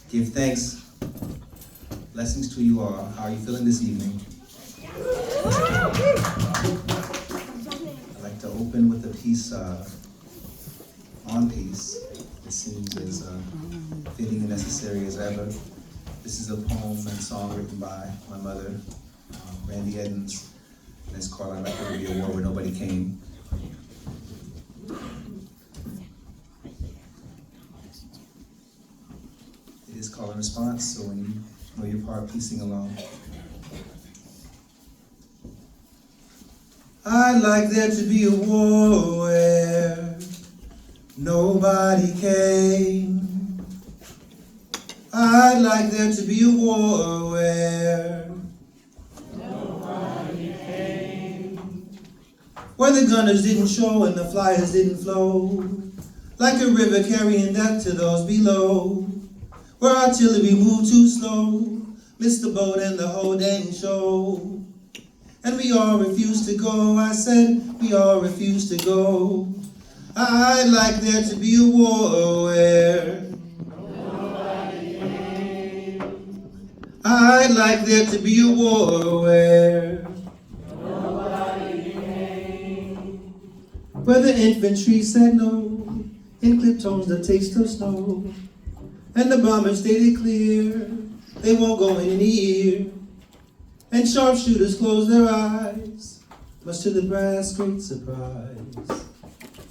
Give thanks. Blessings to you all. How are you feeling this evening? I'd like to open with a piece on peace. It seems as fitting and necessary as ever. This is a poem and song written by my mother, Randy Edmonds, and it's called "I'd Like There to Be a War Where Nobody Came." It is call and response, so when you know your part, please sing along. I'd like there to be a war where nobody came. I'd like there to be a war where nobody came. Where the gunners didn't show and the flyers didn't flow, like a river carrying death to those below. Where artillery moved too slow, missed the boat and the whole dang show. And we all refused to go, I said, we all refused to go. I'd like there to be a war where nobody came. I'd like there to be a war where nobody came. Where the infantry said no, in clipped tones the taste of snow. And the bombers stated clear, they won't go in a year. And sharpshooters closed their eyes, much to the brass' great surprise.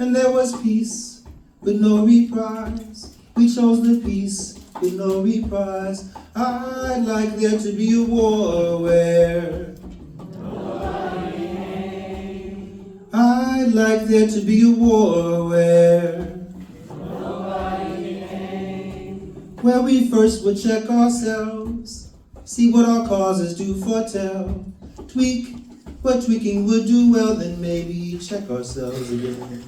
And there was peace with no reprise. We chose the peace with no reprise. I'd like there to be a war where nobody came. I'd like there to be a war where where we first would check ourselves, see what our causes do foretell, tweak what tweaking would do well, then maybe check ourselves again.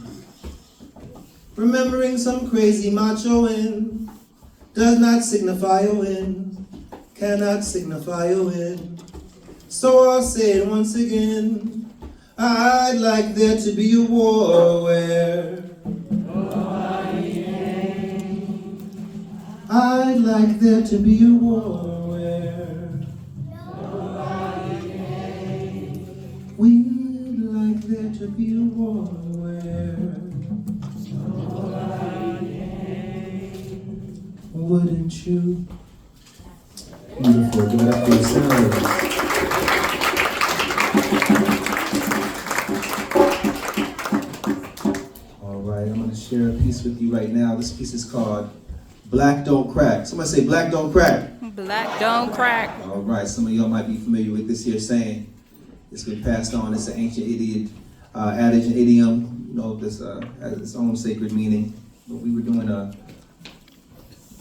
Remembering some crazy macho in does not signify a win, cannot signify a win. So I'll say it once again, I'd like there to be a war where I'd like there to be a war where nobody came. We'd like there to be a war where nobody came. Wouldn't you? Beautiful. Give it up for yourselves. All right, I'm going to share a piece with you right now. This piece is called Black Don't Crack. Somebody say black don't crack. Black don't crack. All right, some of y'all might be familiar with this here saying. It's been passed on. It's an ancient adage and idiom. You know, this has its own sacred meaning. But we were doing a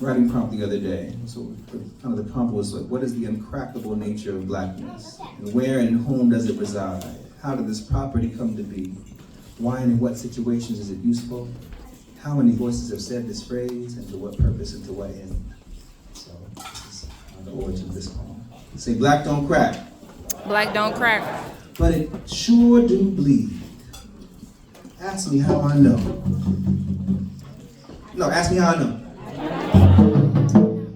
writing prompt the other day. So kind of the prompt was like, what is the uncrackable nature of blackness? And where and in whom does it reside? How did this property come to be? Why and in what situations is it useful? How many voices have said this phrase, and to what purpose and to what end? So this is the origin of this poem. Say, black don't crack. Black don't crack. But it sure do bleed. Ask me how I know. No, ask me how I know.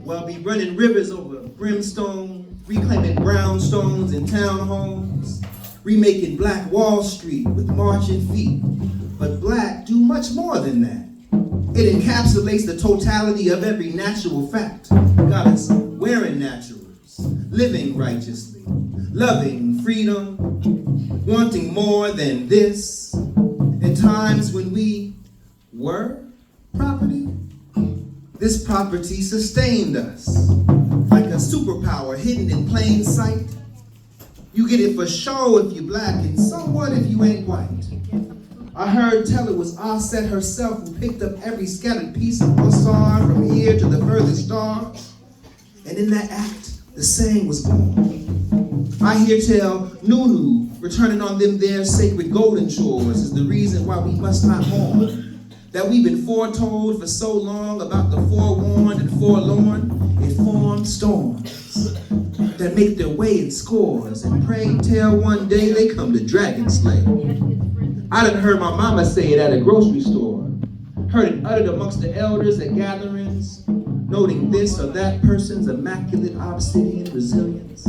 Well, be running rivers over brimstone, reclaiming brownstones in townhomes, remaking Black Wall Street with marching feet. But black do much more than that. It encapsulates the totality of every natural fact. Got us wearing naturals, living righteously, loving freedom, wanting more than this. In times when we were property, this property sustained us like a superpower hidden in plain sight. You get it for show if you black and somewhat if you ain't white. I heard tell it was Aset herself who picked up every scattered piece of Osar from here to the furthest star. And in that act, the saying was born. I hear tell Nunu returning on them their sacred golden shores is the reason why we must not mourn. That we've been foretold for so long about the forewarned and forlorn. It formed storms that make their way in scores and pray tell one day they come to dragon slay. I done heard my mama say it at a grocery store. Heard it uttered amongst the elders at gatherings. noting this or that person's immaculate obsidian resilience.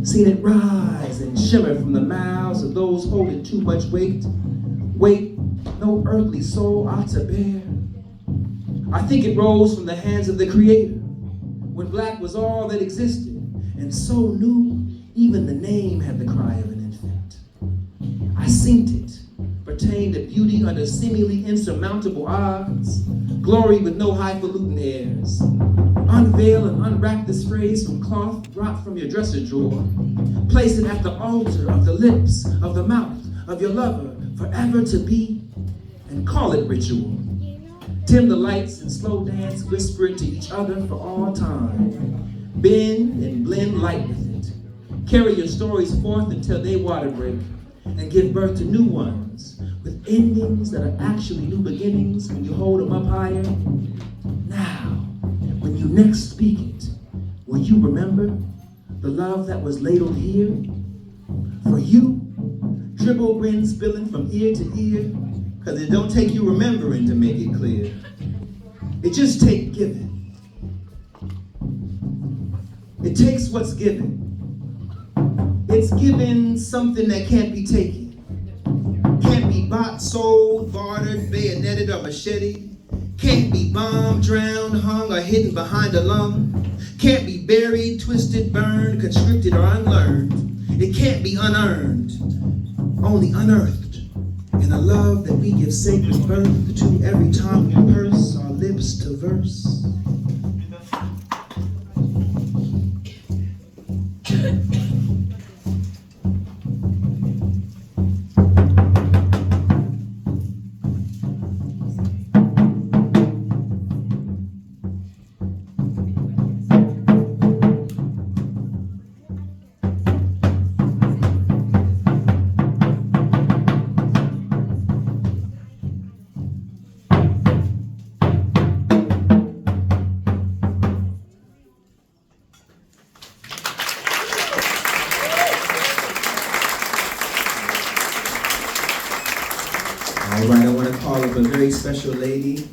Seen it rise and shimmer from the mouths of those holding too much weight no earthly soul ought to bear. I think it rose from the hands of the Creator, when black was all that existed, and so new, even the name had the cry of an infant. I synced it, pertained to beauty under seemingly insurmountable odds, glory with no highfalutin airs. Unveil and unwrap this phrase from cloth dropped from your dresser drawer. Place it at the altar of the lips, of the mouth, of your lover, forever to be, and call it ritual. Dim the lights and slow dance, whisper it to each other for all time. Bend and blend light with it. Carry your stories forth until they water break, and give birth to new ones, with endings that are actually new beginnings when you hold them up higher. Now, when you next speak it, will you remember the love that was ladled here? For you, dribble grins spilling from ear to ear, because it don't take you remembering to make it clear. It just takes giving. It takes what's given. It's given something that can't be taken. Can't be bought, sold, bartered, bayoneted, or machete. Can't be bombed, drowned, hung, or hidden behind a lung. Can't be buried, twisted, burned, constricted, or unlearned. It can't be unearned, only unearthed. In a love that we give sacred birth to every time we purse our lips to verse. All right, I want to call up a very special lady,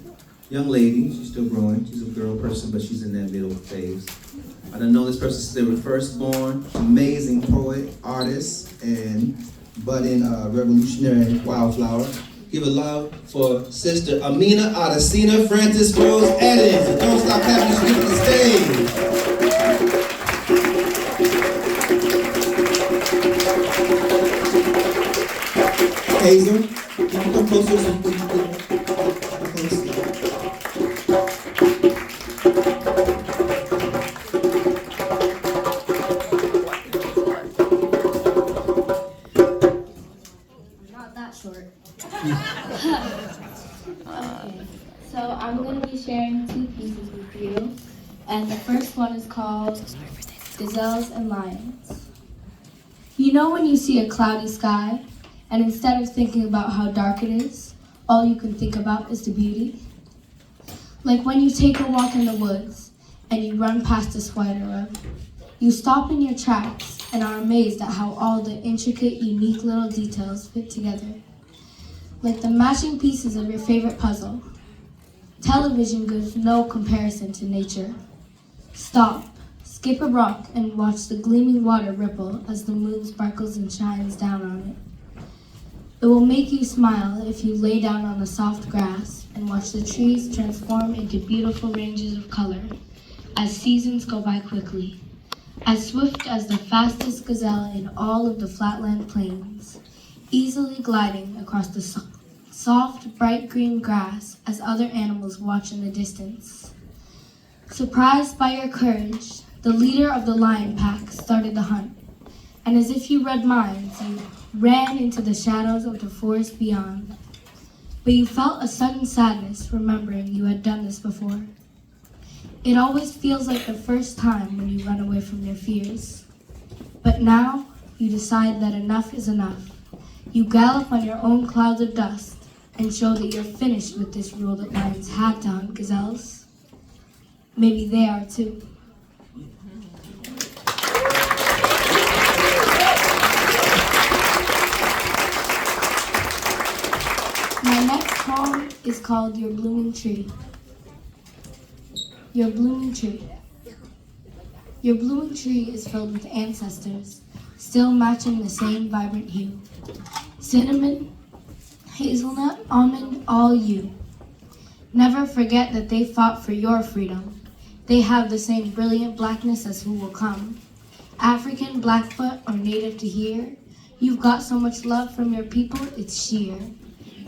young lady. She's still growing. She's a girl person, but she's in that middle phase. I don't know this person since they were first born. Amazing poet, artist, and budding revolutionary wildflower. Give a love for Sister Amina Adesina Francis Rose Edens. And don't stop having to speak the stage. Hazel, can you come closer so you can Not that short. Okay, so I'm going to be sharing two pieces with you, and the first one is called Gazelles and Lions. You know when you see a cloudy sky, and instead of thinking about how dark it is, all you can think about is the beauty? Like when you take a walk in the woods and you run past a spider web. You stop in your tracks and are amazed at how all the intricate, unique little details fit together. Like the matching pieces of your favorite puzzle. Television gives no comparison to nature. Stop, skip a rock, and watch the gleaming water ripple as the moon sparkles and shines down on it. It will make you smile if you lay down on the soft grass and watch the trees transform into beautiful ranges of color as seasons go by quickly, as swift as the fastest gazelle in all of the flatland plains, easily gliding across the soft, bright green grass as other animals watch in the distance. Surprised by your courage, the leader of the lion pack started the hunt, and as if you read minds, you ran into the shadows of the forest beyond. But you felt a sudden sadness remembering you had done this before. It always feels like the first time when you run away from your fears. But now, you decide that enough is enough. You gallop on your own clouds of dust and show that you're finished with this rule that lions had to hunt gazelles. Maybe they are too. My next poem is called Your Blooming Tree. Your blooming tree. Your blooming tree is filled with ancestors, still matching the same vibrant hue. Cinnamon, hazelnut, almond, all you. Never forget that they fought for your freedom. They have the same brilliant blackness as who will come. African, Blackfoot, or native to here, you've got so much love from your people, it's sheer.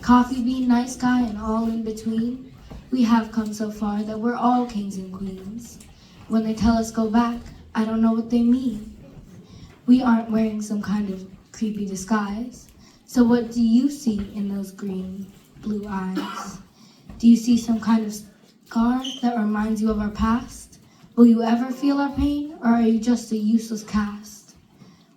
Coffee bean, night sky, and all in between, we have come so far that we're all kings and queens. When they tell us go back, I don't know what they mean. We aren't wearing some kind of creepy disguise. So what do you see in those green, blue eyes? Do you see some kind of scar that reminds you of our past? Will you ever feel our pain, or are you just a useless cast?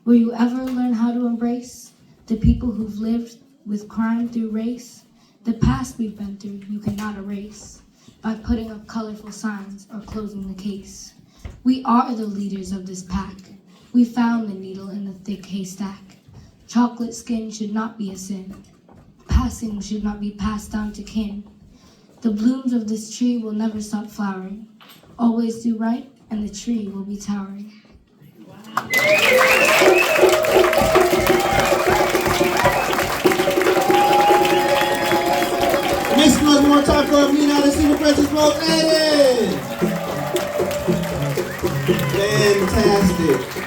Will you ever learn how to embrace the people who've lived with crime through race? The past we've been through, you cannot erase by putting up colorful signs or closing the case. We are the leaders of this pack. We found the needle in the thick haystack. Chocolate skin should not be a sin. Passing should not be passed down to kin. The blooms of this tree will never stop flowering. Always do right, and the tree will be towering. Miss one more time for me now to see the Princess Most Fantastic.